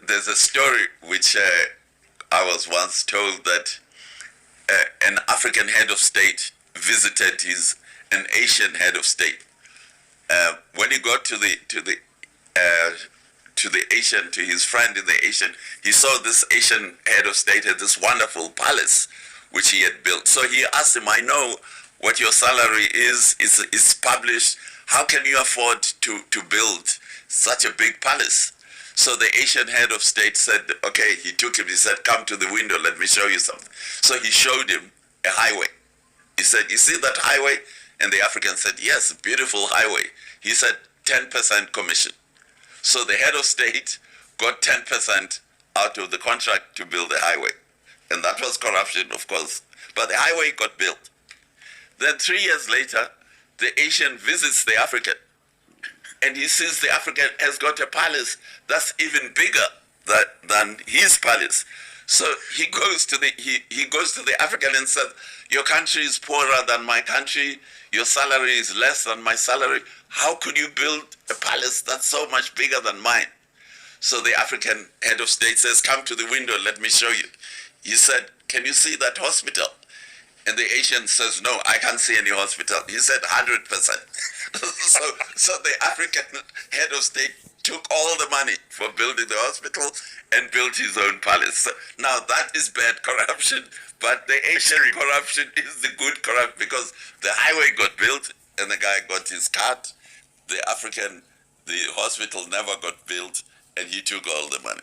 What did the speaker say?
there's a story which I was once told that an African head of state visited an Asian head of state. When he got to his friend in the Asian, he saw this Asian head of state had this wonderful palace which he had built. So he asked him, I know what your salary is, it's published. How can you afford to build such a big palace? So the Asian head of state said, okay, he took him, he said, come to the window, let me show you something. So he showed him a highway. He said, you see that highway? And the African said, yes, beautiful highway. He said, 10% commission. So the head of state got 10% out of the contract to build the highway. And that was corruption, of course. But the highway got built. Then 3 years later, the Asian visits the African. And he sees the African has got a palace that's even bigger than his palace. So he goes to the African and says, your country is poorer than my country, your salary is less than my salary. How could you build a palace that's so much bigger than mine? So the African head of state says, come to the window, let me show you. He said, can you see that hospital? And the Asian says, no, I can't see any hospital. He said 100%. so the African head of state took all the money for building the hospital and built his own palace. So now that is bad corruption, but the Asian corruption is the good corruption because the highway got built and the guy got his cut. The hospital never got built and he took all the money.